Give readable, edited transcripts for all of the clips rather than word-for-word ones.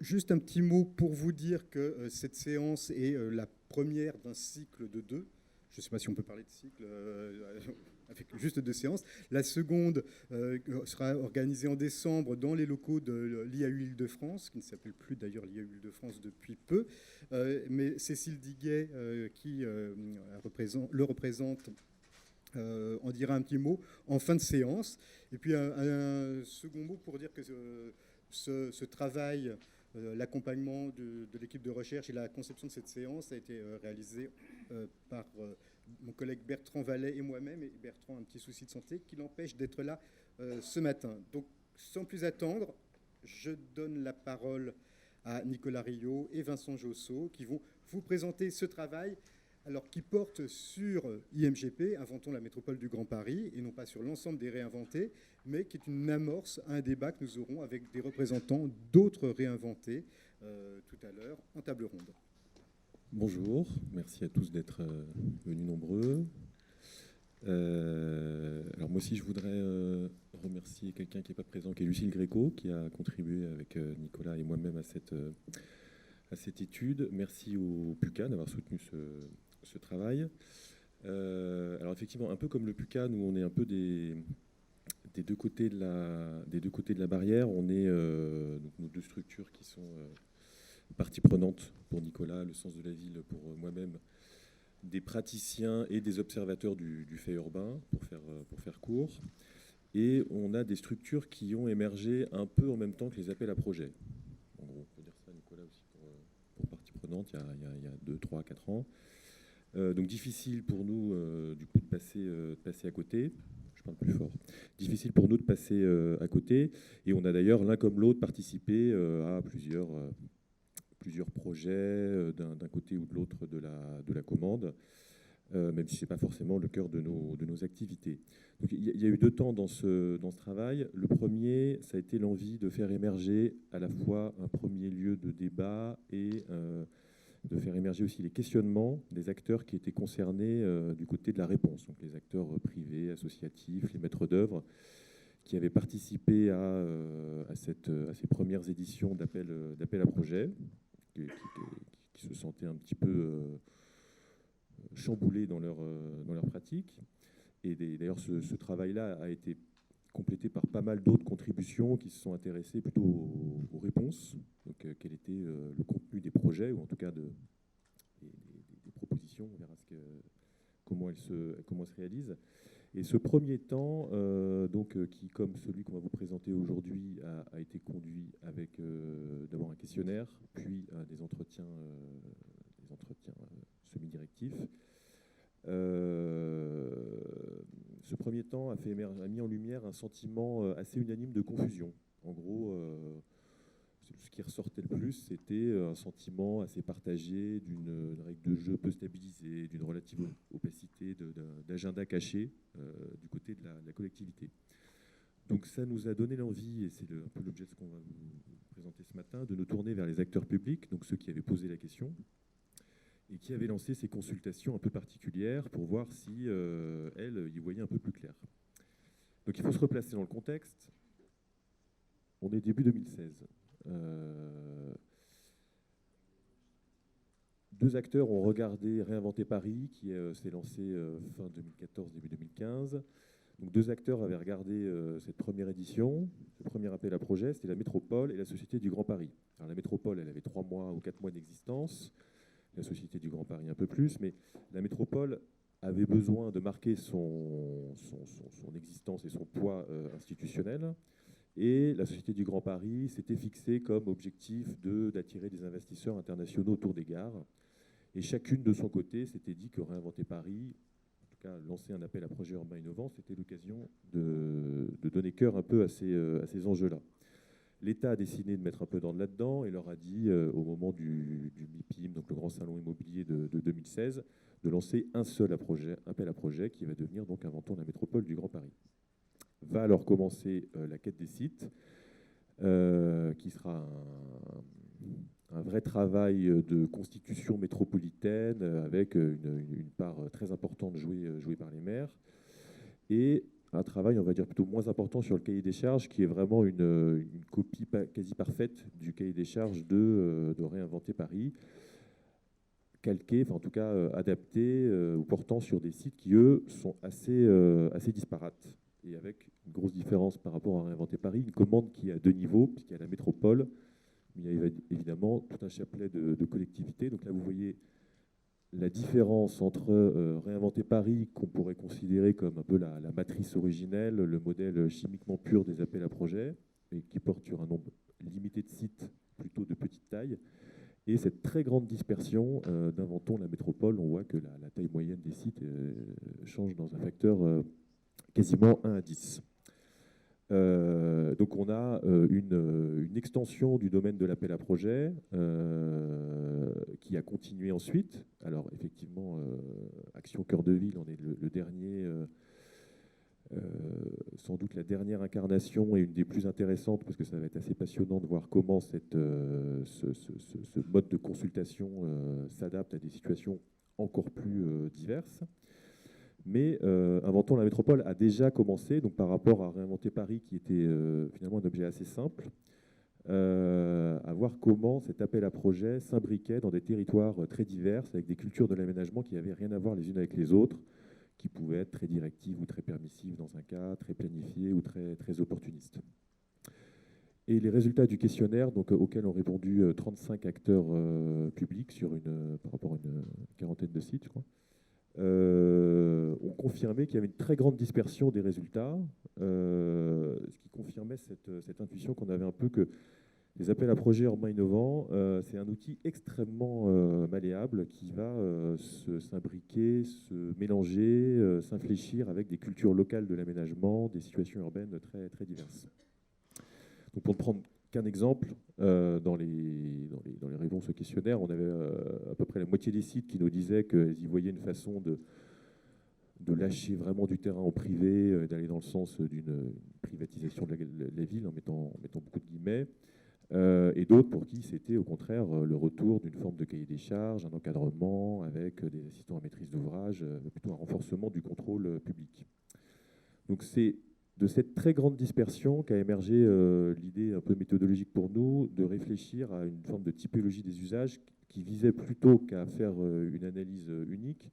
Juste un petit mot pour vous dire que cette séance est la première d'un cycle de deux. Je ne sais pas si on peut parler de cycle avec juste deux séances. La seconde sera organisée en décembre dans les locaux de l'IAU Île-de-France, qui ne s'appelle plus d'ailleurs l'IAU Île-de-France depuis peu. Mais Cécile Diguet, qui le représente, en dira un petit mot en fin de séance. Et puis un second mot pour dire que ce travail, l'accompagnement de l'équipe de recherche et la conception de cette séance a été réalisé par mon collègue Bertrand Vallet et moi-même. Et Bertrand a un petit souci de santé qui l'empêche d'être là ce matin. Donc, sans plus attendre, je donne la parole à Nicolas Rio et Vincent Josso qui vont vous présenter ce travail, alors qui porte sur IMGP, Inventons la métropole du Grand Paris, et non pas sur l'ensemble des réinventés, mais qui est une amorce à un débat que nous aurons avec des représentants d'autres réinventés tout à l'heure en table ronde. Bonjour, merci à tous d'être venus nombreux. Alors moi aussi je voudrais remercier quelqu'un qui n'est pas présent, qui est Lucille Gréco, qui a contribué avec Nicolas et moi-même à cette étude. Merci au PUCA d'avoir soutenu ce travail. Alors effectivement, un peu comme le PUCA, nous on est un peu des deux côtés de la barrière. On est donc nos deux structures qui sont partie prenante pour Nicolas, le sens de la ville pour moi-même, des praticiens et des observateurs du fait urbain, pour faire court. Et on a des structures qui ont émergé un peu en même temps que les appels à projets. En gros, on peut dire ça, Nicolas, aussi pour partie prenante, il y a 2, 3, 4 ans. Donc difficile pour nous, du coup, de passer à côté. Je parle plus fort. Difficile pour nous de passer à côté. Et on a d'ailleurs, l'un comme l'autre, participé à plusieurs projets d'un côté ou de l'autre de la commande, même si ce n'est pas forcément le cœur de nos activités. Donc, il y a eu deux temps dans ce travail. Le premier, ça a été l'envie de faire émerger à la fois un premier lieu de débat et de faire émerger aussi les questionnements des acteurs qui étaient concernés du côté de la réponse, donc les acteurs privés, associatifs, les maîtres d'œuvre, qui avaient participé à ces premières éditions d'appel à projet, qui se sentaient un petit peu chamboulés dans leur pratique. Et d'ailleurs, ce travail-là a été complété par pas mal d'autres contributions qui se sont intéressées plutôt aux réponses. Donc, quel était le contenu des projets, ou en tout cas des propositions. On verra comment elles se réalisent. Et ce premier temps, qui, comme celui qu'on va vous présenter aujourd'hui, a été conduit avec d'abord un questionnaire, puis des entretiens semi-directifs. Ce premier temps a mis en lumière un sentiment assez unanime de confusion. En gros, ce qui ressortait le plus, c'était un sentiment assez partagé d'une règle de jeu peu stabilisée, d'une relative opacité, d'agenda caché du côté de la collectivité. Donc ça nous a donné l'envie, et c'est un peu l'objet de ce qu'on va vous présenter ce matin, de nous tourner vers les acteurs publics, donc ceux qui avaient posé la question, et qui avaient lancé ces consultations un peu particulières pour voir si elles y voyaient un peu plus clair. Donc il faut se replacer dans le contexte. On est début 2016. Deux acteurs ont regardé Réinventer Paris, qui s'est lancé fin 2014, début 2015. Donc deux acteurs avaient regardé cette première édition, ce premier appel à projet, c'était la Métropole et la Société du Grand Paris. Alors la Métropole, elle avait 3 mois ou 4 mois d'existence, la Société du Grand Paris un peu plus, mais la Métropole avait besoin de marquer son existence et son poids institutionnel. Et la Société du Grand Paris s'était fixée comme objectif d'attirer des investisseurs internationaux autour des gares. Et chacune de son côté s'était dit que Réinventer Paris, en tout cas lancer un appel à projet urbain innovant, c'était l'occasion de donner cœur un peu à ces enjeux-là. L'État a décidé de mettre un peu d'ordre là-dedans et leur a dit, au moment du MIPIM, donc le grand salon immobilier de 2016, de lancer un seul appel à projet qui va devenir donc Inventons la métropole du Grand Paris. Va alors commencer la quête des sites, qui sera un vrai travail de constitution métropolitaine avec une part très importante jouée par les maires. Et un travail, on va dire, plutôt moins important sur le cahier des charges, qui est vraiment une copie quasi parfaite du cahier des charges de Réinventer Paris, calqué, enfin en tout cas adapté ou portant sur des sites qui, eux, sont assez disparates. Et avec une grosse différence par rapport à Réinventer Paris, une commande qui a 2 niveaux, puisqu'il y a la métropole, mais il y a évidemment tout un chapelet de collectivités. Donc là, vous voyez la différence entre Réinventer Paris, qu'on pourrait considérer comme un peu la matrice originelle, le modèle chimiquement pur des appels à projets, et qui porte sur un nombre limité de sites plutôt de petite taille, et cette très grande dispersion d'Inventons la métropole. On voit que la taille moyenne des sites change dans un facteur quasiment 1 à 10. Donc on a une extension du domaine de l'appel à projet qui a continué ensuite. Alors effectivement, Action Cœur de Ville en est le dernier, sans doute la dernière incarnation et une des plus intéressantes, parce que ça va être assez passionnant de voir comment ce mode de consultation s'adapte à des situations encore plus diverses. Mais Inventons la métropole a déjà commencé, donc par rapport à Réinventer Paris, qui était finalement un objet assez simple, à voir comment cet appel à projet s'imbriquait dans des territoires très divers, avec des cultures de l'aménagement qui n'avaient rien à voir les unes avec les autres, qui pouvaient être très directives ou très permissives dans un cas, très planifiées ou très opportunistes. Et les résultats du questionnaire, donc, auxquels ont répondu 35 acteurs publics par rapport à une quarantaine de sites, je crois, ont confirmé qu'il y avait une très grande dispersion des résultats, ce qui confirmait cette intuition qu'on avait un peu que les appels à projets urbains innovants, c'est un outil extrêmement malléable qui va s'imbriquer, se mélanger, s'infléchir avec des cultures locales de l'aménagement, des situations urbaines très, très diverses. Donc pour ne prendre qu'un exemple, dans les réponses au questionnaire, on avait à peu près la moitié des sites qui nous disaient qu'ils y voyaient une façon de lâcher vraiment du terrain au privé, d'aller dans le sens d'une privatisation de la ville, en mettant beaucoup de guillemets, et d'autres pour qui c'était au contraire le retour d'une forme de cahier des charges, un encadrement avec des assistants à maîtrise d'ouvrage, plutôt un renforcement du contrôle public. Donc c'est de cette très grande dispersion qu'a émergé l'idée un peu méthodologique pour nous de réfléchir à une forme de typologie des usages qui visait, plutôt qu'à faire une analyse unique,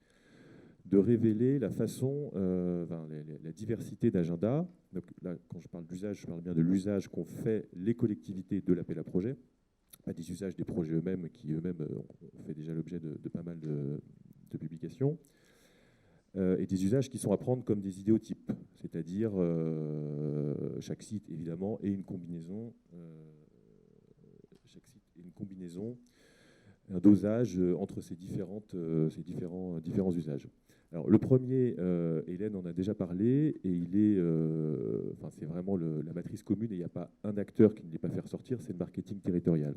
de révéler la façon, la diversité d'agenda. Donc là, quand je parle d'usage, je parle bien de l'usage qu'ont fait les collectivités de l'appel à projet, pas des usages des projets eux-mêmes, qui eux-mêmes ont fait déjà l'objet de pas mal de publications. Et des usages qui sont à prendre comme des idéotypes, c'est-à-dire chaque site évidemment et une combinaison, un dosage entre ces différents usages. Alors le premier, Hélène en a déjà parlé, et il est, c'est vraiment la matrice commune, et il n'y a pas un acteur qui ne l'ait pas fait ressortir, c'est le marketing territorial.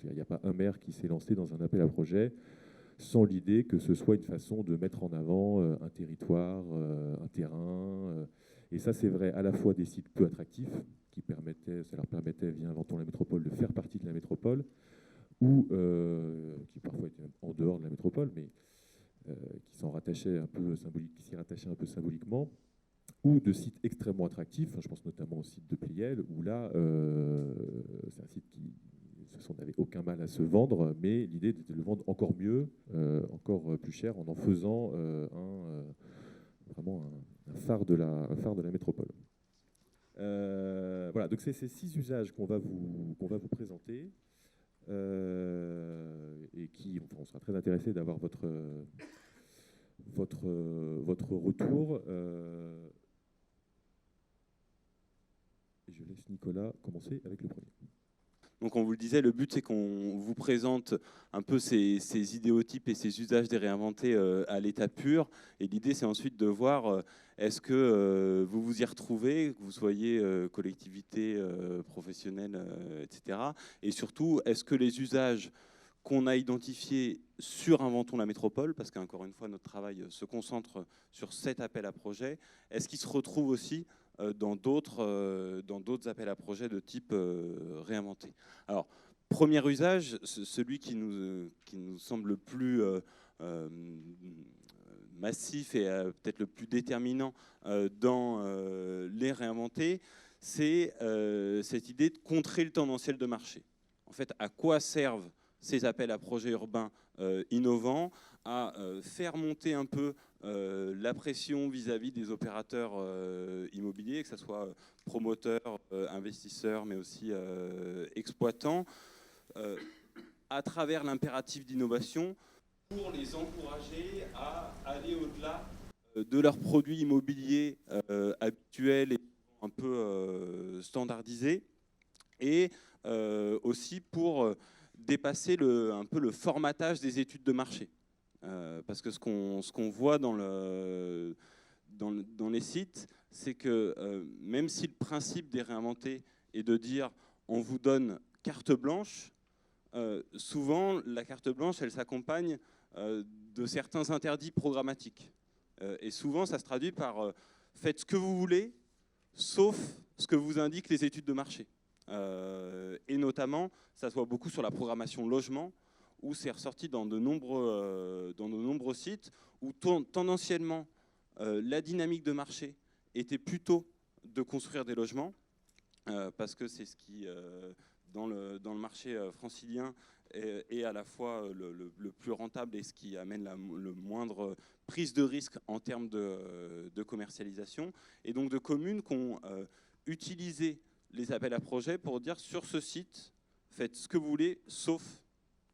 Il n'y a pas un maire qui s'est lancé dans un appel à projet sans l'idée que ce soit une façon de mettre en avant un territoire, un terrain. Et ça, c'est vrai à la fois des sites peu attractifs, ça leur permettait, via Inventons la métropole, de faire partie de la métropole, ou qui parfois étaient même en dehors de la métropole, mais qui s'y rattachaient un peu symboliquement, ou de sites extrêmement attractifs. Je pense notamment au site de Pliel, où là, c'est un site qui n'avait aucun mal à se vendre, mais l'idée était de le vendre encore mieux, encore plus cher, en faisant vraiment un phare de la métropole. Voilà, donc c'est ces 6 usages qu'on va vous présenter, et on sera très intéressé d'avoir votre retour. Et je laisse Nicolas commencer avec le premier. Donc on vous le disait, le but c'est qu'on vous présente un peu ces idéotypes et ces usages des réinventés à l'état pur. Et l'idée c'est ensuite de voir est-ce que vous vous y retrouvez, que vous soyez collectivité, professionnelle, etc. Et surtout, est-ce que les usages qu'on a identifiés sur Inventons la métropole, parce qu'encore une fois notre travail se concentre sur cet appel à projet, est-ce qu'ils se retrouvent aussi dans d'autres appels à projets de type réinventé. Alors, premier usage, celui qui nous semble le plus massif et peut-être le plus déterminant dans les réinventer, c'est cette idée de contrer le tendanciel de marché. En fait, à quoi servent ces appels à projets urbains innovants? À faire monter un peu la pression vis-à-vis des opérateurs immobiliers, que ce soit promoteurs, investisseurs, mais aussi exploitants, à travers l'impératif d'innovation, pour les encourager à aller au-delà de leurs produits immobiliers habituels et un peu standardisés, et aussi pour dépasser un peu le formatage des études de marché. Parce que ce qu'on voit dans les sites, c'est que même si le principe des réinventés est de dire on vous donne carte blanche, souvent la carte blanche, elle s'accompagne de certains interdits programmatiques. Et souvent, ça se traduit par faites ce que vous voulez, sauf ce que vous indiquent les études de marché. Et notamment, ça se voit beaucoup sur la programmation logement, où c'est ressorti dans de nombreux sites, où tendanciellement, la dynamique de marché était plutôt de construire des logements, parce que c'est ce qui, dans le marché francilien, est à la fois le plus rentable et ce qui amène le moindre prise de risque en termes de commercialisation. Et donc de communes qui ont utilisé les appels à projets pour dire sur ce site, faites ce que vous voulez, sauf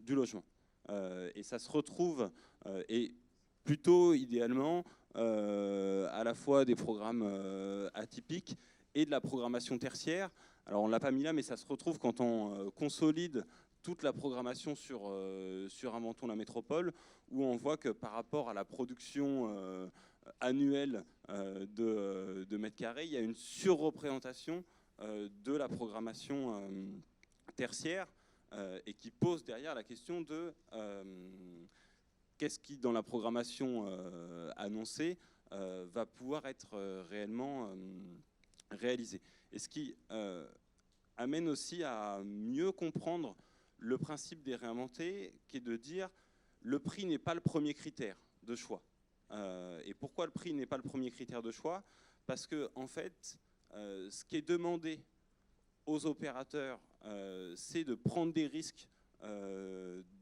du logement. Et ça se retrouve, et plutôt idéalement, à la fois des programmes atypiques et de la programmation tertiaire. Alors on ne l'a pas mis là, mais ça se retrouve quand on consolide toute la programmation sur Inventons la métropole, où on voit que par rapport à la production annuelle de mètres carrés, il y a une surreprésentation de la programmation tertiaire, et qui pose derrière la question de qu'est-ce qui, dans la programmation annoncée, va pouvoir être réellement réalisé. Et ce qui amène aussi à mieux comprendre le principe des réinventés, qui est de dire le prix n'est pas le premier critère de choix. Et pourquoi le prix n'est pas le premier critère de choix? Parce que, en fait, ce qui est demandé aux opérateurs, c'est de prendre des risques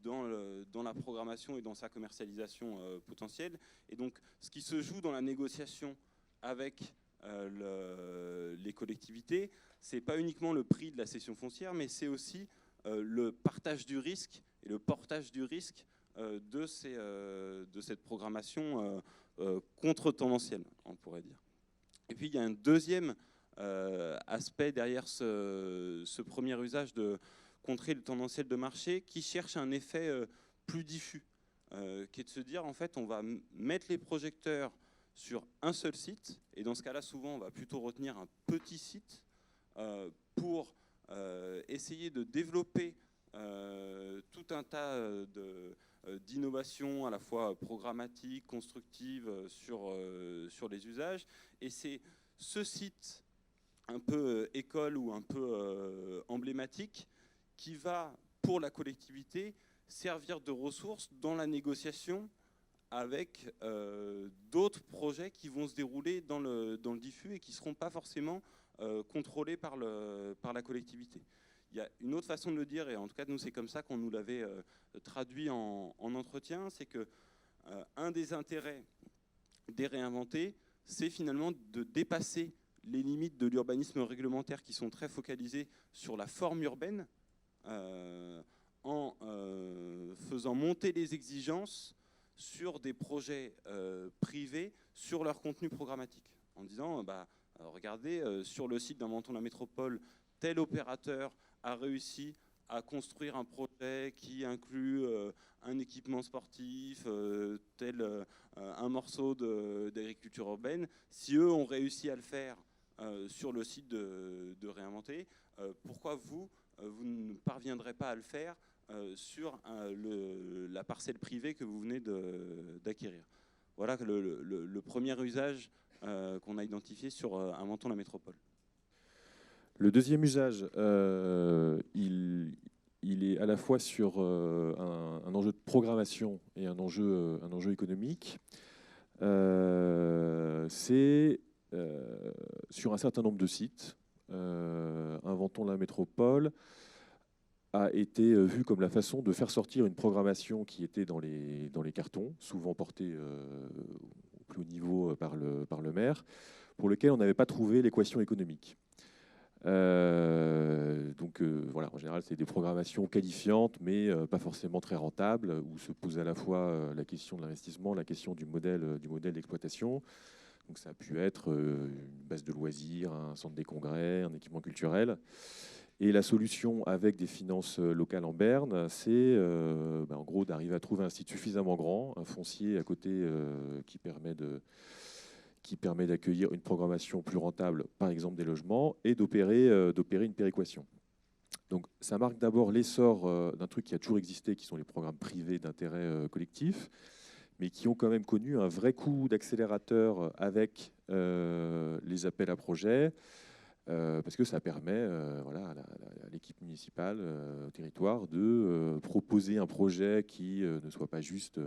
dans la programmation et dans sa commercialisation potentielle. Et donc, ce qui se joue dans la négociation avec les collectivités, c'est pas uniquement le prix de la cession foncière, mais c'est aussi le partage du risque et le portage du risque de cette programmation contre-tendancielle, on pourrait dire. Et puis il y a un deuxième aspect derrière ce premier usage de contrer le tendanciel de marché, qui cherche un effet plus diffus, qui est de se dire en fait on va mettre les projecteurs sur un seul site, et dans ce cas-là souvent on va plutôt retenir un petit site pour essayer de développer tout un tas d'innovations à la fois programmatiques, constructives sur les usages. Et c'est ce site un peu école ou un peu emblématique qui va, pour la collectivité, servir de ressource dans la négociation avec d'autres projets qui vont se dérouler dans le diffus et qui ne seront pas forcément contrôlés par la collectivité. Il y a une autre façon de le dire, et en tout cas nous c'est comme ça qu'on nous l'avait traduit en entretien, c'est que un des intérêts des réinventés, c'est finalement de dépasser les limites de l'urbanisme réglementaire qui sont très focalisées sur la forme urbaine, en faisant monter les exigences sur des projets privés, sur leur contenu programmatique, en disant regardez, sur le site d'Inventons la métropole, tel opérateur a réussi à construire un projet qui inclut un équipement sportif, un morceau d'agriculture urbaine. Si eux ont réussi à le faire sur le site de Réinventer, pourquoi vous ne parviendrez pas à le faire sur la parcelle privée que vous venez d'acquérir? Voilà le premier usage qu'on a identifié sur Inventons la métropole. Le deuxième usage, il est à la fois sur un enjeu de programmation et un enjeu économique. C'est sur un certain nombre de sites. Inventons la métropole a été vu comme la façon de faire sortir une programmation qui était dans les cartons, souvent portée au plus haut niveau par le maire, pour lequel on n'avait pas trouvé l'équation économique. Donc voilà, en général, c'est des programmations qualifiantes, mais pas forcément très rentables, où se pose à la fois la question de l'investissement, la question du modèle d'exploitation. Donc ça a pu être une base de loisirs, un centre des congrès, un équipement culturel. Et la solution avec des finances locales en berne, c'est en gros d'arriver à trouver un site suffisamment grand, un foncier à côté qui permet d'accueillir une programmation plus rentable, par exemple des logements, et d'opérer une péréquation. Donc ça marque d'abord l'essor d'un truc qui a toujours existé, qui sont les programmes privés d'intérêt collectif, mais qui ont quand même connu un vrai coup d'accélérateur avec les appels à projets, parce que ça permet à l'équipe municipale, au territoire, de proposer un projet qui ne soit pas juste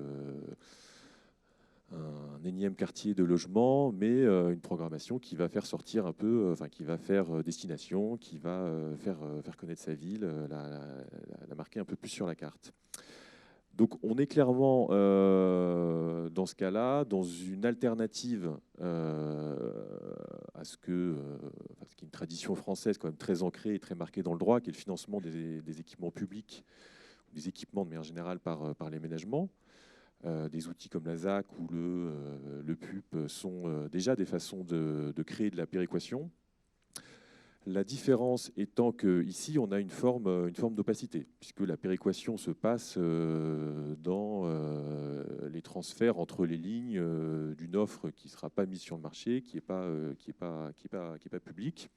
un énième quartier de logement, mais une programmation qui va faire sortir un peu, qui va faire destination, qui va faire connaître sa ville, la marquer un peu plus sur la carte. Donc on est clairement dans ce cas-là, dans une alternative à ce qui est une tradition française quand même très ancrée et très marquée dans le droit, qui est le financement des équipements publics, des équipements de manière générale par les ménagements. Des outils comme la ZAC ou le PUP sont déjà des façons de créer de la péréquation. La différence étant qu'ici, on a une forme d'opacité, puisque la péréquation se passe dans les transferts entre les lignes d'une offre qui ne sera pas mise sur le marché, qui n'est pas publique.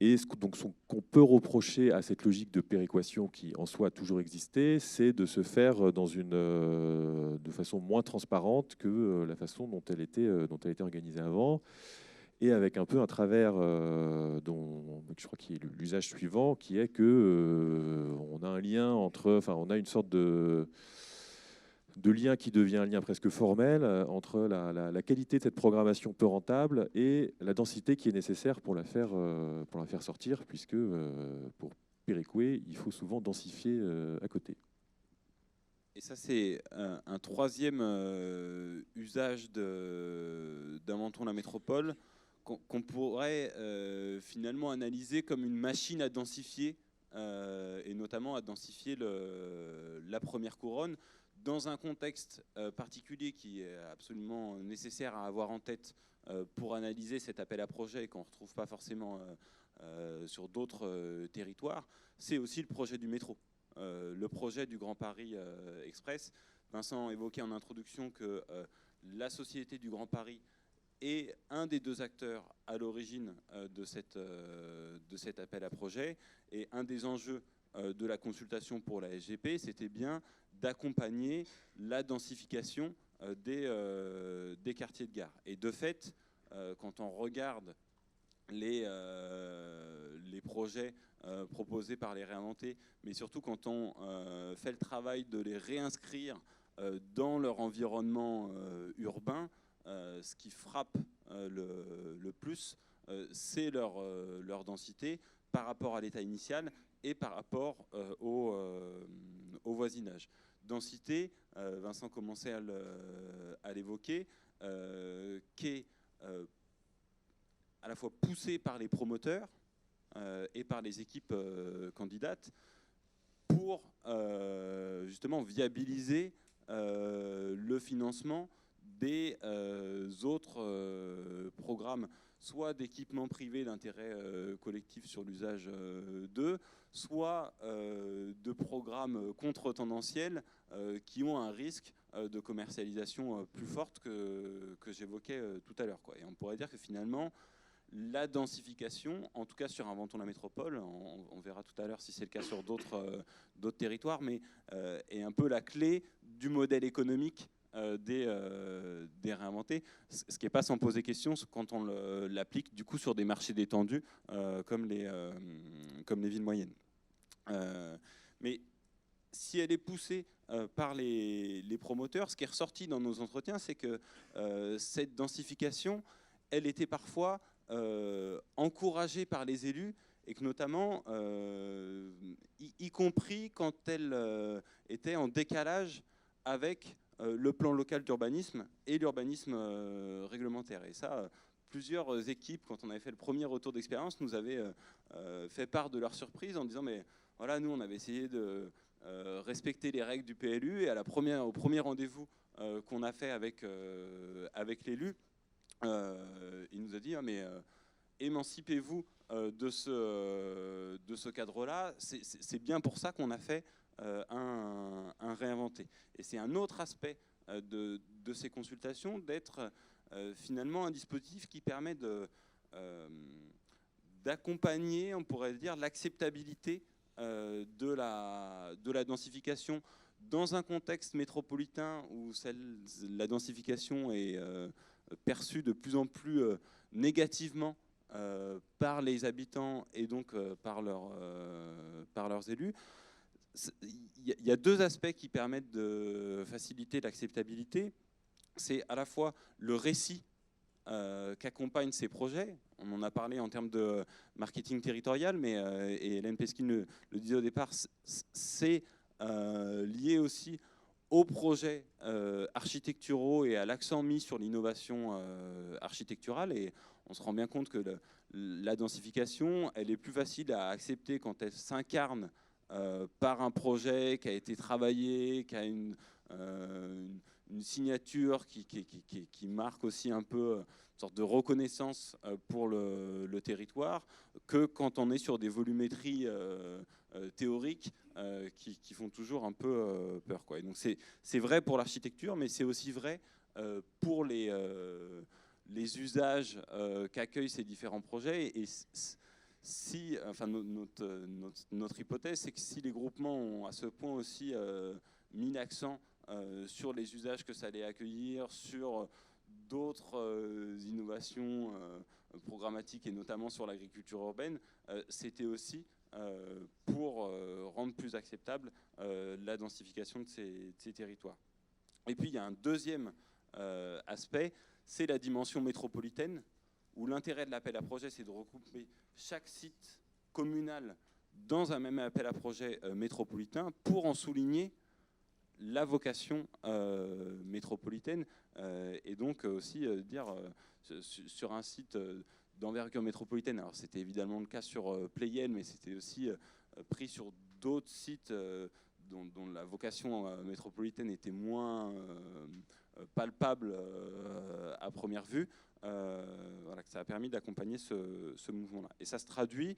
Et donc, ce qu'on peut reprocher à cette logique de péréquation qui, en soi, a toujours existé, c'est de se faire de façon moins transparente que la façon dont elle était organisée avant, et avec un peu un travers dont je crois qu'il est l'usage suivant, qui est que on a un lien on a une sorte de lien qui devient un lien presque formel entre la qualité de cette programmation peu rentable et la densité qui est nécessaire pour la faire sortir, puisque pour péréquer, il faut souvent densifier à côté. Et ça, c'est un troisième usage d'Inventons la métropole qu'on pourrait finalement analyser comme une machine à densifier, et notamment à densifier la première couronne, dans un contexte particulier qui est absolument nécessaire à avoir en tête pour analyser cet appel à projet et qu'on ne retrouve pas forcément sur d'autres territoires. C'est aussi le projet du métro, le projet du Grand Paris Express. Vincent évoquait en introduction que la Société du Grand Paris est un des deux acteurs à l'origine de cet appel à projet. Et un des enjeux de la consultation pour la SGP, c'était bien d'accompagner la densification des quartiers de gare. Et de fait, quand on regarde les projets proposés par les réinventés, mais surtout quand on fait le travail de les réinscrire dans leur environnement urbain, ce qui frappe le plus, c'est leur densité par rapport à l'état initial et par rapport au voisinage. Densité, Vincent commençait à l'évoquer, qui est à la fois poussée par les promoteurs et par les équipes candidates pour justement viabiliser le financement des autres programmes, soit d'équipements privés d'intérêt collectif sur l'usage d'eux, soit de programmes contre-tendanciels qui ont un risque de commercialisation plus forte que j'évoquais tout à l'heure, quoi. Et on pourrait dire que finalement, la densification, en tout cas sur Inventons la métropole, on verra tout à l'heure si c'est le cas sur d'autres territoires, mais est un peu la clé du modèle économique des réinventés, ce qui n'est pas sans poser question quand on l'applique du coup sur des marchés détendus comme les villes moyennes. Mais si elle est poussée par les promoteurs, ce qui est ressorti dans nos entretiens, c'est que cette densification, elle était parfois encouragée par les élus, et que notamment, y compris quand elle était en décalage avec le plan local d'urbanisme et l'urbanisme réglementaire. Et ça, plusieurs équipes, quand on avait fait le premier retour d'expérience, nous avaient fait part de leur surprise en disant mais voilà, nous on avait essayé de respecter les règles du PLU, et au premier rendez-vous qu'on a fait avec l'élu, il nous a dit ah, mais émancipez-vous de ce cadre-là, c'est bien pour ça qu'on a fait un réinventé. Et c'est un autre aspect de ces consultations, d'être finalement un dispositif qui permet d'accompagner, on pourrait dire, l'acceptabilité de la densification dans un contexte métropolitain où la densification est perçue de plus en plus négativement par les habitants et donc par leurs élus. Il y a deux aspects qui permettent de faciliter l'acceptabilité. C'est à la fois le récit qu'accompagnent ces projets. On en a parlé en termes de marketing territorial, mais et Hélène Peskin le disait au départ, c'est lié aussi aux projets architecturaux et à l'accent mis sur l'innovation architecturale. Et on se rend bien compte que la densification, elle est plus facile à accepter quand elle s'incarne par un projet qui a été travaillé, qui a une signature qui marque aussi un peu une sorte de reconnaissance pour le territoire, que quand on est sur des volumétries théoriques qui font toujours un peu peur, quoi. Et donc c'est vrai pour l'architecture, mais c'est aussi vrai pour les usages qu'accueillent ces différents projets. Et enfin, notre hypothèse, c'est que si les groupements ont à ce point aussi mis l'accent sur les usages que ça allait accueillir, sur d'autres innovations programmatiques et notamment sur l'agriculture urbaine, c'était aussi pour rendre plus acceptable la densification de ces territoires. Et puis il y a un deuxième aspect, c'est la dimension métropolitaine, où l'intérêt de l'appel à projet, c'est de regrouper chaque site communal dans un même appel à projet métropolitain pour en souligner la vocation métropolitaine, et donc aussi dire sur un site d'envergure métropolitaine, alors c'était évidemment le cas sur Pleyel, mais c'était aussi pris sur d'autres sites dont la vocation métropolitaine était moins palpable à première vue, voilà, que ça a permis d'accompagner ce mouvement-là. Et ça se traduit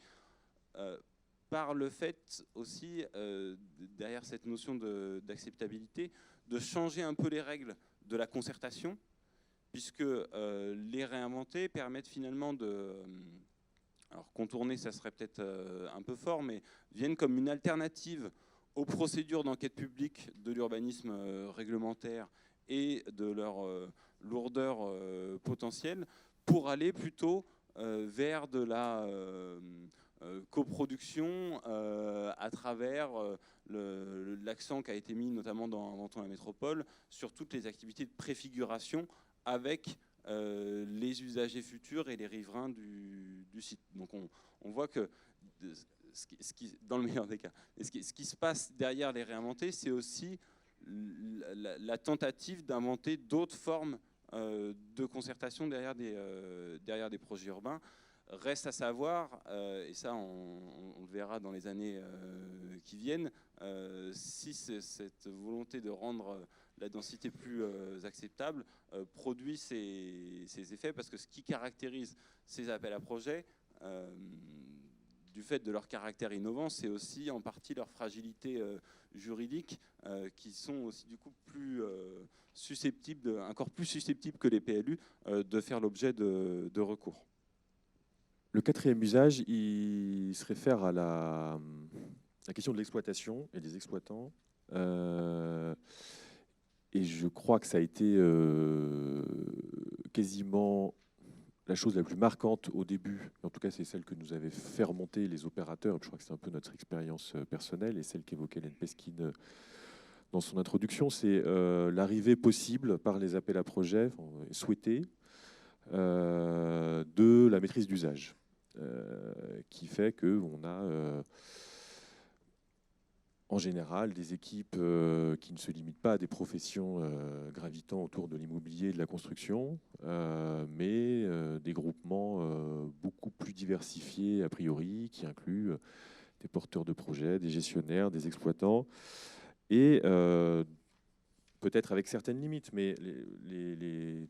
par le fait aussi, derrière cette notion d'acceptabilité, de changer un peu les règles de la concertation, puisque les réinventer permettent finalement de... Alors contourner, ça serait peut-être un peu fort, mais viennent comme une alternative aux procédures d'enquête publique de l'urbanisme réglementaire et de leur lourdeur potentielle, pour aller plutôt vers de la coproduction à travers l'accent qui a été mis notamment dans Inventons la métropole sur toutes les activités de préfiguration avec les usagers futurs et les riverains du site. Donc on voit que dans le meilleur des cas, ce qui se passe derrière les réinventés, c'est aussi la tentative d'inventer d'autres formes de concertation derrière des projets urbains. Reste à savoir, et ça on le verra dans les années qui viennent, si cette volonté de rendre la densité plus acceptable produit ces effets, parce que ce qui caractérise ces appels à projets, du fait de leur caractère innovant, c'est aussi en partie leur fragilité juridique, qui sont aussi du coup encore plus susceptibles que les PLU de faire l'objet de recours. Le quatrième usage, il se réfère à la question de l'exploitation et des exploitants. Et je crois que ça a été quasiment la chose la plus marquante au début, en tout cas c'est celle que nous avaient fait remonter les opérateurs, je crois que c'est un peu notre expérience personnelle et celle qu'évoquait Hélène Pesquine dans son introduction, c'est l'arrivée possible par les appels à projets souhaités de la maîtrise d'usage, qui fait qu'on a en général des équipes qui ne se limitent pas à des professions gravitant autour de l'immobilier et de la construction, mais des groupements beaucoup plus diversifiés a priori, qui incluent des porteurs de projets, des gestionnaires, des exploitants, et peut-être avec certaines limites, mais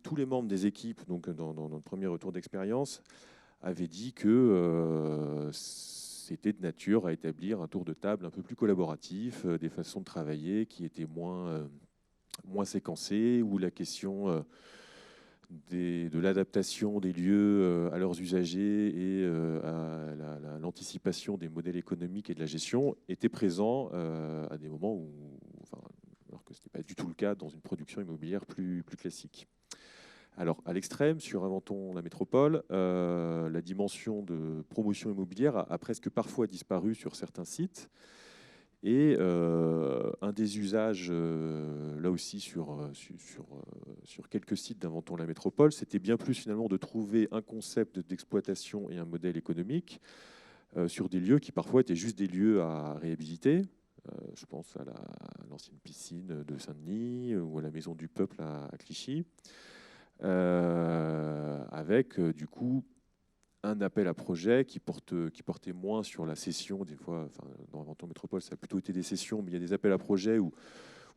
tous les membres des équipes, donc dans notre premier retour d'expérience, avaient dit que c'était de nature à établir un tour de table un peu plus collaboratif, des façons de travailler qui étaient moins séquencées, où la question de l'adaptation des lieux à leurs usagers et à l'anticipation des modèles économiques et de la gestion était présent à des moments où, alors que ce n'était pas du tout le cas dans une production immobilière plus classique. Alors, à l'extrême, sur Inventons la métropole, la dimension de promotion immobilière a presque parfois disparu sur certains sites. Et un des usages, là aussi sur quelques sites d'Inventons la métropole, c'était bien plus finalement de trouver un concept d'exploitation et un modèle économique sur des lieux qui parfois étaient juste des lieux à réhabiliter. Je pense à l'ancienne piscine de Saint-Denis ou à la Maison du Peuple à Clichy. Avec du coup un appel à projet qui portait moins sur la cession. Des fois, dans Inventons Métropole, ça a plutôt été des cessions, mais il y a des appels à projet où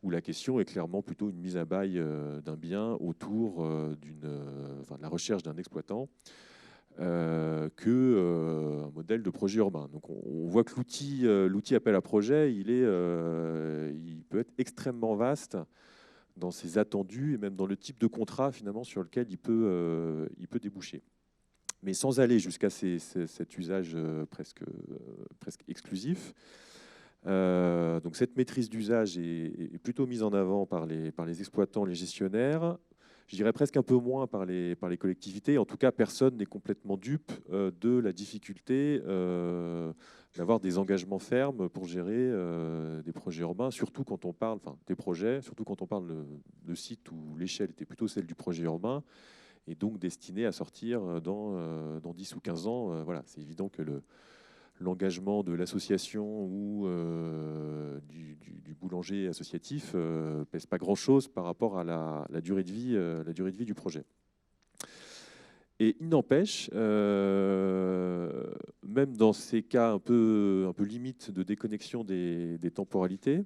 la question est clairement plutôt une mise à bail d'un bien autour de la recherche d'un exploitant qu'un modèle de projet urbain. Donc on voit que l'outil appel à projet, il peut être extrêmement vaste dans ses attendus et même dans le type de contrat finalement sur lequel il peut déboucher. Mais sans aller jusqu'à cet usage presque exclusif. Donc cette maîtrise d'usage est plutôt mise en avant par les exploitants, les gestionnaires. Je dirais presque un peu moins par les collectivités. En tout cas, personne n'est complètement dupe de la difficulté d'avoir des engagements fermes pour gérer des projets urbains, surtout quand on parle de sites où l'échelle était plutôt celle du projet urbain, et donc destiné à sortir dans 10 ou 15 ans. Voilà, c'est évident que l'engagement de l'association ou du boulanger associatif pèse pas grand-chose par rapport à la durée de vie du projet. Et il n'empêche, même dans ces cas un peu limite de déconnexion des temporalités,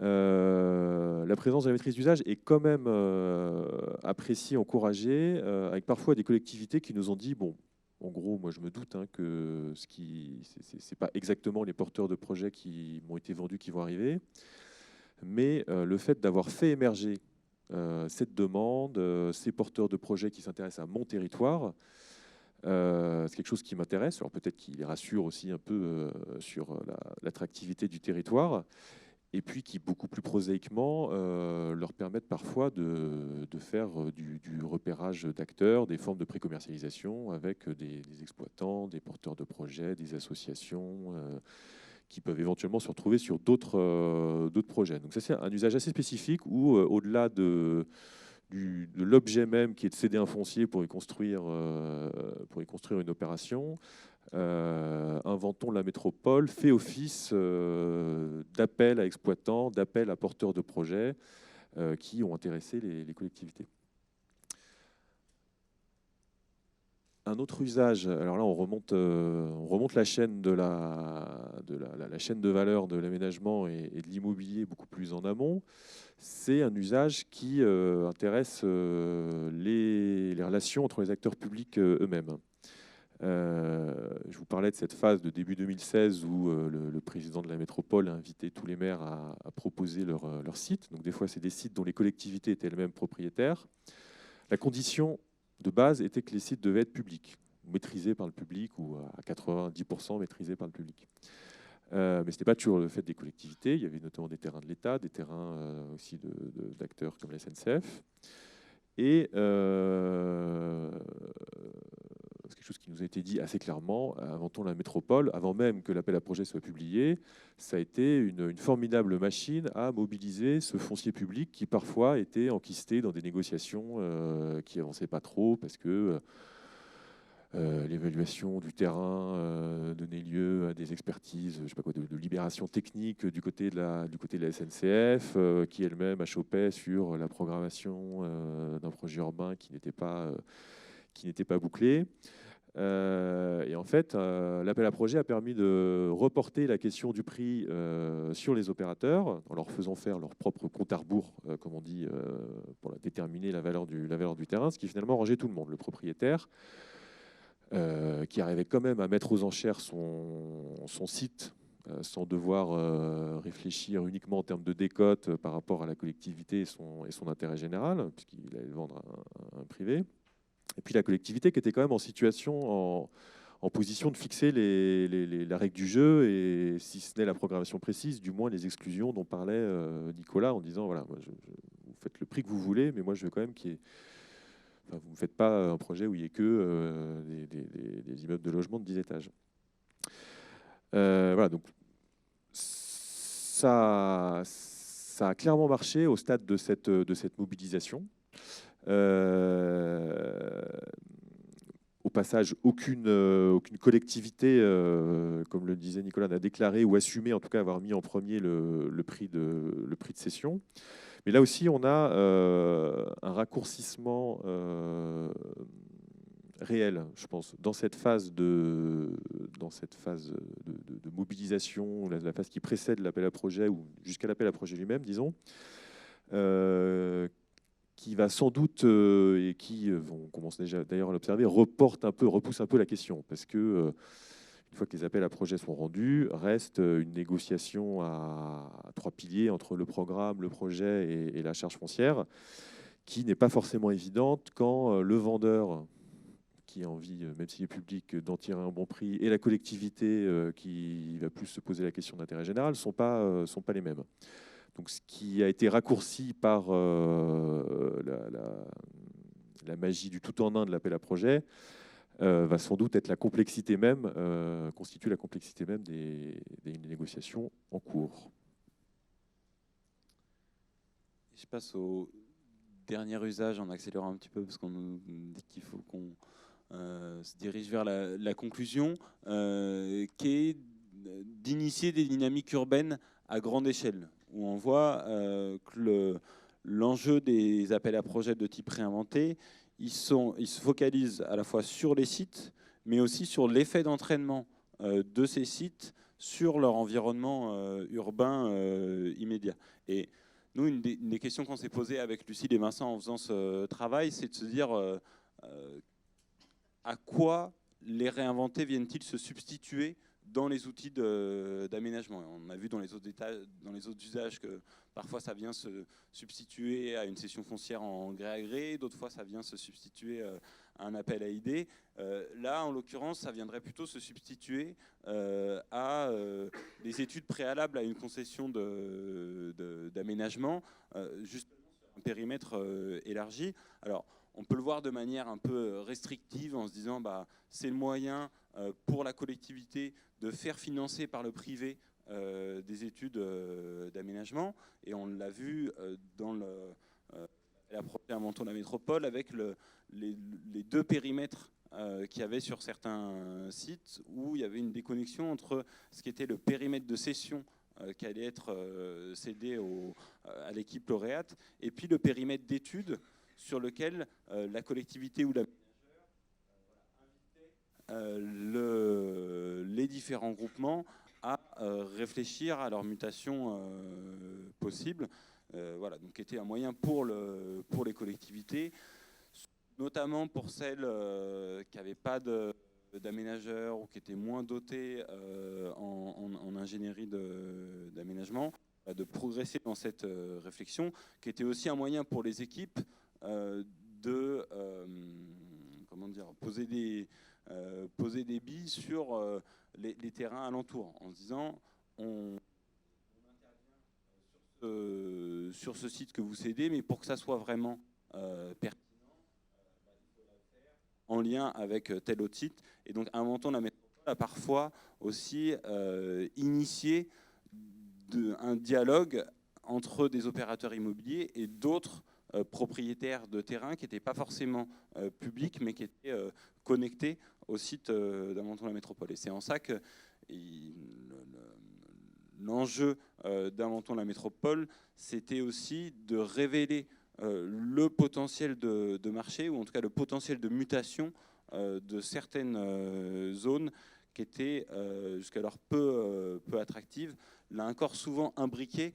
la présence de la maîtrise d'usage est quand même appréciée, encouragée, avec parfois des collectivités qui nous ont dit, bon, en gros, moi je me doute que c'est pas exactement les porteurs de projets qui m'ont été vendus qui vont arriver, mais le fait d'avoir fait émerger cette demande, ces porteurs de projets qui s'intéressent à mon territoire, c'est quelque chose qui m'intéresse. Alors peut-être qu'il les rassure aussi un peu sur l'attractivité du territoire, et puis qui, beaucoup plus prosaïquement, leur permettent parfois de faire du repérage d'acteurs, des formes de pré-commercialisation avec des exploitants, des porteurs de projets, des associations qui peuvent éventuellement se retrouver sur d'autres projets. Donc ça, c'est un usage assez spécifique où, au-delà de l'objet même qui est de céder un foncier pour y construire une opération, Inventons la métropole fait office d'appel à exploitants, d'appel à porteurs de projets qui ont intéressé les collectivités. Un autre usage, alors là on remonte la chaîne la chaîne de valeur de l'aménagement et de l'immobilier beaucoup plus en amont. C'est un usage qui intéresse les relations entre les acteurs publics eux-mêmes. Je vous parlais de cette phase de début 2016 où le président de la métropole a invité tous les maires à proposer leur site. Donc des fois, c'est des sites dont les collectivités étaient elles-mêmes propriétaires. La condition de base était que les sites devaient être publics, maîtrisés par le public ou à 90% maîtrisés par le public. Mais ce n'était pas toujours le fait des collectivités. Il y avait notamment des terrains de l'État, des terrains aussi d'acteurs comme la SNCF. Et c'est quelque chose qui nous a été dit assez clairement, Inventons la métropole, avant même que l'appel à projet soit publié, ça a été une formidable machine à mobiliser ce foncier public qui parfois était enquisté dans des négociations qui n'avançaient pas trop parce que l'évaluation du terrain donnait lieu à des expertises, je sais pas quoi, de libération technique du côté de la SNCF, qui elle-même achoppait sur la programmation d'un projet urbain qui n'était pas bouclé. Et en fait, l'appel à projet a permis de reporter la question du prix sur les opérateurs, en leur faisant faire leur propre compte à rebours, comme on dit, pour déterminer la valeur du terrain, ce qui finalement arrangeait tout le monde. Le propriétaire, qui arrivait quand même à mettre aux enchères son site sans devoir réfléchir uniquement en termes de décote par rapport à la collectivité et son intérêt général, puisqu'il allait le vendre à un privé. Et puis la collectivité qui était quand même en situation, en position de fixer la règle du jeu, et si ce n'est la programmation précise, du moins les exclusions dont parlait Nicolas, en disant, voilà, moi, vous faites le prix que vous voulez, mais moi je veux quand même qu'il y ait... Enfin, vous ne faites pas un projet où il n'y ait que des immeubles de logement de 10 étages. Voilà, donc ça a clairement marché au stade de cette mobilisation. Au passage, aucune collectivité, comme le disait Nicolas, n'a déclaré ou assumé, en tout cas, avoir mis en premier le prix de cession. Mais là aussi, on a un raccourcissement réel, je pense, dans cette phase de mobilisation, la phase qui précède l'appel à projet, ou jusqu'à l'appel à projet lui-même, disons, qui va sans doute, et qui, on commence déjà d'ailleurs à l'observer, repousse un peu la question, parce que une fois que les appels à projets sont rendus, reste une négociation à 3 piliers entre le programme, le projet et la charge foncière, qui n'est pas forcément évidente quand le vendeur, qui a envie, même s'il est public, d'en tirer un bon prix, et la collectivité, qui va plus se poser la question d'intérêt général, sont pas les mêmes. Donc, ce qui a été raccourci par la magie du tout en un de l'appel à projet va sans doute être constitue la complexité même des négociations en cours. Je passe au dernier usage en accélérant un petit peu parce qu'on nous dit qu'il faut qu'on se dirige vers la conclusion, qui est d'initier des dynamiques urbaines à grande échelle, où on voit que l'enjeu des appels à projets de type réinventé, ils se focalisent à la fois sur les sites, mais aussi sur l'effet d'entraînement de ces sites sur leur environnement urbain immédiat. Et nous, une des questions qu'on s'est posées avec Lucille et Vincent en faisant ce travail, c'est de se dire à quoi les réinventés viennent-ils se substituer dans les outils d'aménagement. On a vu dans les autres usages que parfois ça vient se substituer à une cession foncière en gré à gré, d'autres fois ça vient se substituer à un appel à idées. Là, en l'occurrence, ça viendrait plutôt se substituer à des études préalables à une concession d'aménagement, justement sur un périmètre élargi. Alors, on peut le voir de manière un peu restrictive en se disant c'est le moyen pour la collectivité de faire financer par le privé des études d'aménagement. Et on l'a vu dans la projet Inventons la métropole avec les deux périmètres qu'il y avait sur certains sites où il y avait une déconnexion entre ce qui était le périmètre de cession qui allait être cédé à l'équipe lauréate et puis le périmètre d'études sur lequel la collectivité ou l'aménageur les différents groupements à réfléchir à leur mutation possible. Voilà, donc était un moyen pour les collectivités, notamment pour celles qui n'avaient pas d'aménageurs ou qui étaient moins dotées en ingénierie d'aménagement, de progresser dans cette réflexion, qui était aussi un moyen pour les équipes de poser des billes sur les terrains alentours, en se disant on intervient sur ce site que vous cédez, mais pour que ça soit vraiment pertinent, en lien avec tel autre site. Et donc, Inventons la métropole a parfois aussi initié un dialogue entre des opérateurs immobiliers et d'autres propriétaires de terrain qui n'étaient pas forcément publics, mais qui étaient connectés au site d'Inventons la métropole. Et c'est en ça que l'enjeu d'Inventons la métropole, c'était aussi de révéler le potentiel de marché, ou en tout cas le potentiel de mutation de certaines zones qui étaient jusqu'alors peu attractives, là encore souvent imbriquées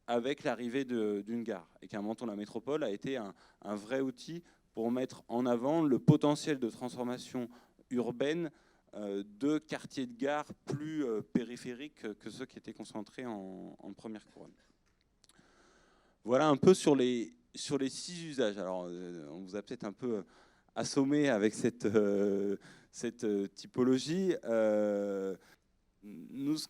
avec l'arrivée d'une gare. Et qu'Inventons la métropole a été un vrai outil pour mettre en avant le potentiel de transformation urbaine de quartiers de gare plus périphériques que ceux qui étaient concentrés en première couronne. Voilà un peu sur les 6 usages. Alors, on vous a peut-être un peu assommé avec cette typologie. Nous, ce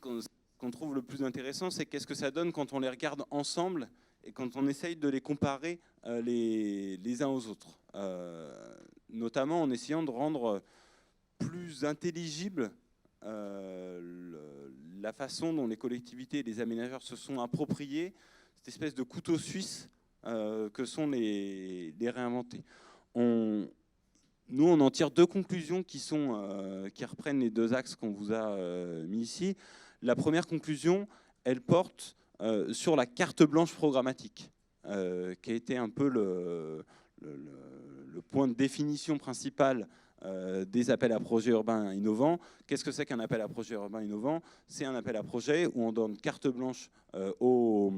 qu'on trouve le plus intéressant, c'est qu'est-ce que ça donne quand on les regarde ensemble et quand on essaye de les comparer les uns aux autres. Notamment en essayant de rendre plus intelligible la façon dont les collectivités et les aménageurs se sont appropriés cette espèce de couteau suisse que sont les réinventés. Nous, on en tire 2 conclusions qui reprennent les 2 axes qu'on vous a mis ici. La première conclusion, elle porte sur la carte blanche programmatique, qui a été un peu le point de définition principal des appels à projets urbains innovants. Qu'est-ce que c'est qu'un appel à projet urbain innovant? C'est un appel à projet où on donne carte blanche au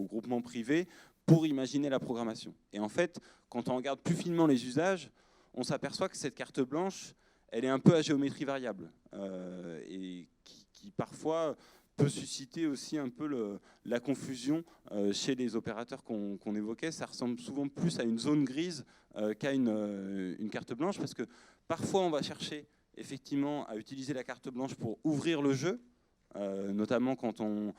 groupement privé pour imaginer la programmation. Et en fait, quand on regarde plus finement les usages, on s'aperçoit que cette carte blanche, elle est un peu à géométrie variable et qui parfois peut susciter aussi un peu la confusion chez les opérateurs qu'on évoquait. Ça ressemble souvent plus à une zone grise qu'à une carte blanche, parce que parfois on va chercher effectivement à utiliser la carte blanche pour ouvrir le jeu, notamment quand on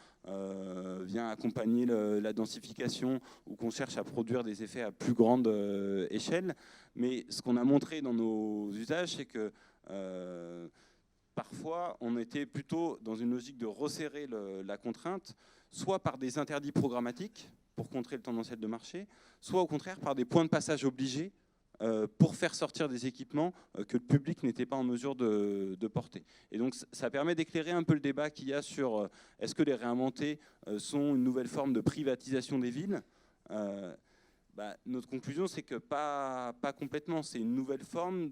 vient accompagner la densification ou qu'on cherche à produire des effets à plus grande échelle. Mais ce qu'on a montré dans nos usages, c'est que parfois, on était plutôt dans une logique de resserrer la contrainte, soit par des interdits programmatiques pour contrer le tendanciel de marché, soit au contraire par des points de passage obligés pour faire sortir des équipements que le public n'était pas en mesure de porter. Et donc ça permet d'éclairer un peu le débat qu'il y a sur est-ce que les réinventés sont une nouvelle forme de privatisation des villes. Notre conclusion, c'est que pas complètement. C'est une nouvelle forme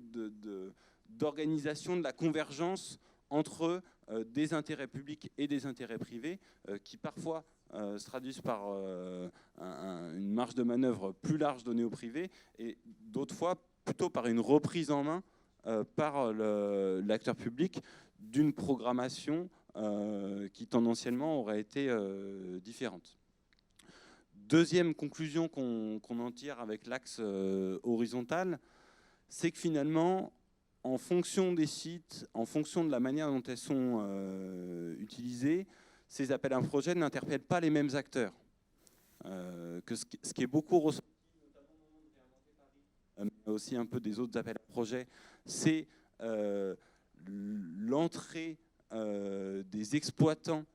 d'organisation de la convergence entre des intérêts publics et des intérêts privés qui parfois se traduisent par une marge de manœuvre plus large donnée au privé et d'autres fois plutôt par une reprise en main par l'acteur public d'une programmation qui tendanciellement aurait été différente. Deuxième conclusion qu'on en tire avec l'axe horizontal, c'est que finalement, en fonction des sites, en fonction de la manière dont elles sont utilisées, ces appels à projets n'interpellent pas les mêmes acteurs. Ce qui est beaucoup ressorti, notamment mais aussi un peu des autres appels à projets, c'est l'entrée des exploitants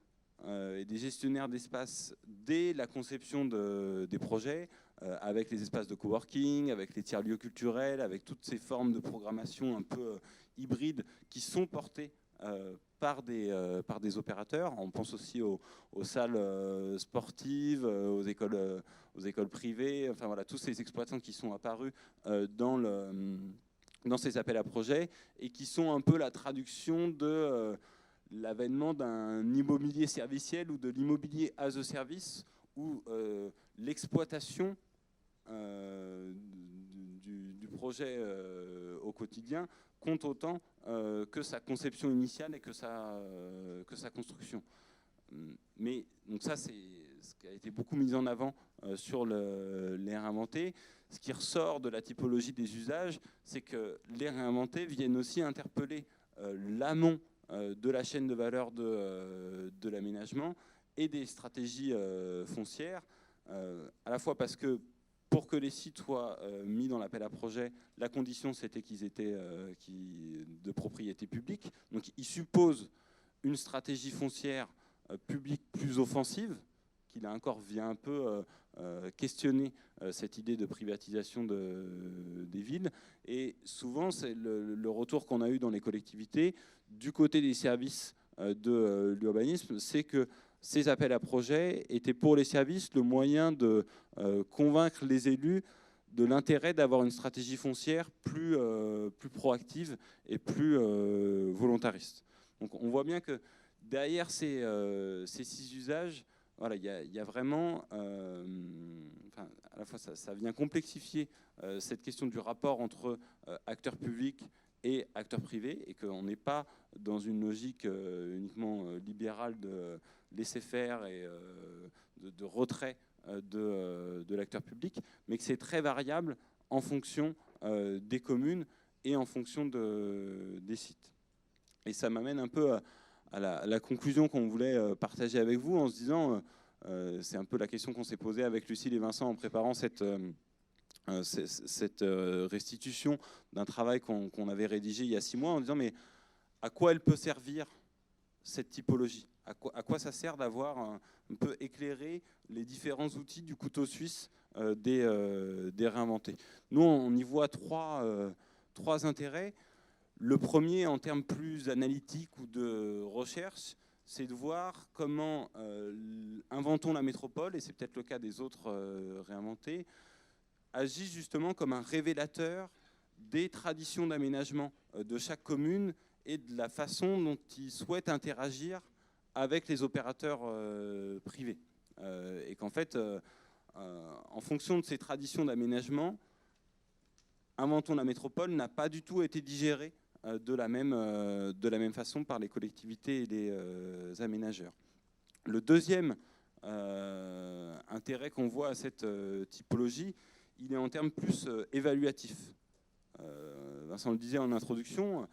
et des gestionnaires d'espace dès la conception des projets, avec les espaces de coworking, avec les tiers-lieux culturels, avec toutes ces formes de programmation un peu hybrides qui sont portées par des opérateurs. On pense aussi aux salles sportives, aux écoles privées, enfin voilà, tous ces exploitants qui sont apparus dans ces appels à projets et qui sont un peu la traduction de l'avènement d'un immobilier serviciel ou de l'immobilier as a service, où l'exploitation du projet au quotidien compte autant que sa conception initiale et que sa construction. Mais donc ça, c'est ce qui a été beaucoup mis en avant sur les réinventés. Ce qui ressort de la typologie des usages, c'est que les réinventés viennent aussi interpeller l'amont de la chaîne de valeur de l'aménagement et des stratégies foncières, à la fois parce que pour que les sites soient mis dans l'appel à projet, la condition c'était qu'ils étaient de propriété publique. Donc ils supposent une stratégie foncière publique plus offensive, qui là encore vient un peu questionner cette idée de privatisation des villes. Et souvent, c'est le retour qu'on a eu dans les collectivités, du côté des services de l'urbanisme, c'est que ces appels à projets étaient pour les services le moyen de convaincre les élus de l'intérêt d'avoir une stratégie foncière plus proactive et plus volontariste. Donc on voit bien que derrière ces 6 usages, voilà, il y a vraiment, enfin, à la fois ça vient complexifier cette question du rapport entre acteurs publics et acteurs privés, et qu'on n'est pas dans une logique uniquement libérale de laisser faire et de retrait de l'acteur public, mais que c'est très variable en fonction des communes et en fonction des sites. Et ça m'amène un peu à la conclusion qu'on voulait partager avec vous, en se disant, c'est un peu la question qu'on s'est posée avec Lucille et Vincent en préparant cette restitution d'un travail qu'on avait rédigé il y a 6 mois, en disant, mais à quoi elle peut servir cette typologie ? À quoi ça sert d'avoir un peu éclairé les différents outils du couteau suisse des réinventés ? Nous, on y voit trois intérêts. Le premier, en termes plus analytiques ou de recherche, c'est de voir comment Inventons la métropole, et c'est peut-être le cas des autres réinventés, agit justement comme un révélateur des traditions d'aménagement de chaque commune et de la façon dont ils souhaitent interagir avec les opérateurs privés. Et qu'en fait, en fonction de ces traditions d'aménagement, Inventons la métropole n'a pas du tout été digéré de la même façon par les collectivités et les aménageurs. Le deuxième intérêt qu'on voit à cette typologie, il est en termes plus évaluatifs. Vincent le disait en introduction,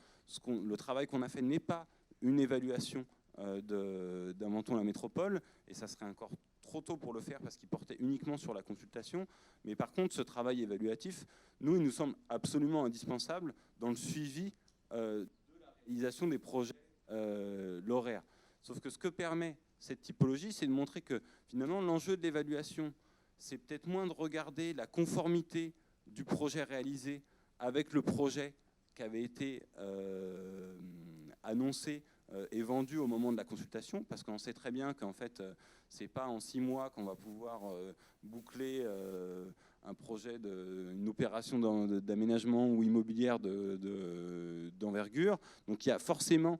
le travail qu'on a fait n'est pas une évaluation d'Inventons la métropole, et ça serait encore trop tôt pour le faire parce qu'il portait uniquement sur la consultation. Mais par contre, ce travail évaluatif, il nous semble absolument indispensable dans le suivi de la réalisation des projets lauréats. Sauf que ce que permet cette typologie, c'est de montrer que finalement, l'enjeu de l'évaluation, c'est peut-être moins de regarder la conformité du projet réalisé avec le projet qui avait été annoncé et vendu au moment de la consultation, parce qu'on sait très bien qu'en fait, c'est pas en 6 mois qu'on va pouvoir boucler un projet, une opération d'aménagement ou immobilière d'envergure. Donc il y a forcément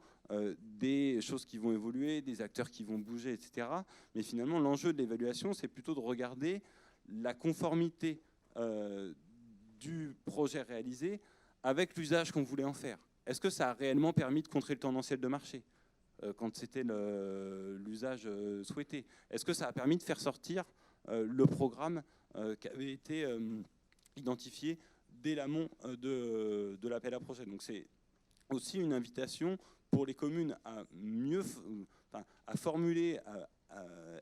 des choses qui vont évoluer, des acteurs qui vont bouger, etc. Mais finalement, l'enjeu de l'évaluation, c'est plutôt de regarder la conformité du projet réalisé avec l'usage qu'on voulait en faire. Est-ce que ça a réellement permis de contrer le tendanciel de marché quand c'était l'usage souhaité? Est-ce que ça a permis de faire sortir le programme qui avait été identifié dès l'amont de l'appel à projet? Donc c'est aussi une invitation pour les communes à à formuler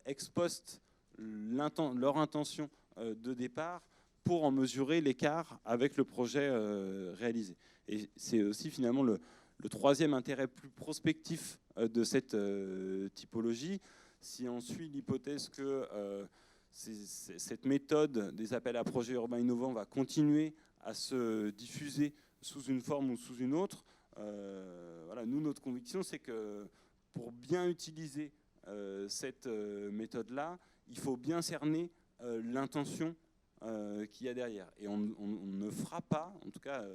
ex post leur intention de départ pour en mesurer l'écart avec le projet réalisé. Et c'est aussi finalement le troisième intérêt plus prospectif de cette typologie. Si on suit l'hypothèse que cette méthode des appels à projets urbains innovants va continuer à se diffuser sous une forme ou sous une autre, voilà, nous, notre conviction, c'est que pour bien utiliser cette méthode-là, il faut bien cerner l'intention qu'il y a derrière. Et on ne fera pas, en tout cas,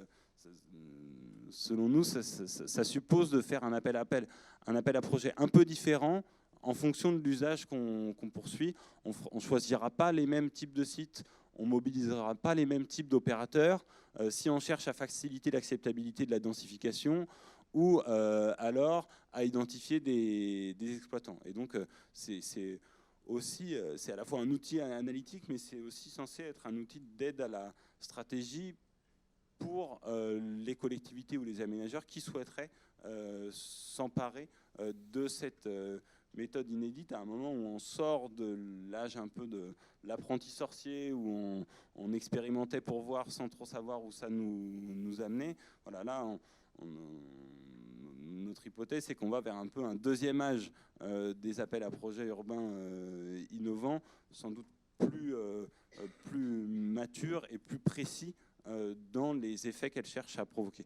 selon nous, ça suppose de faire un appel à projet un peu différent en fonction de l'usage qu'on poursuit. On ne choisira pas les mêmes types de sites, on ne mobilisera pas les mêmes types d'opérateurs si on cherche à faciliter l'acceptabilité de la densification ou alors à identifier des exploitants. Et donc, c'est aussi, c'est à la fois un outil analytique, mais c'est aussi censé être un outil d'aide à la stratégie pour les collectivités ou les aménageurs qui souhaiteraient s'emparer de cette méthode inédite à un moment où on sort de l'âge un peu de l'apprenti sorcier, où on expérimentait pour voir sans trop savoir où ça nous amenait. Voilà, là, notre hypothèse, c'est qu'on va vers un peu un deuxième âge des appels à projets urbains innovants, sans doute plus mature et plus précis dans les effets qu'elle cherche à provoquer.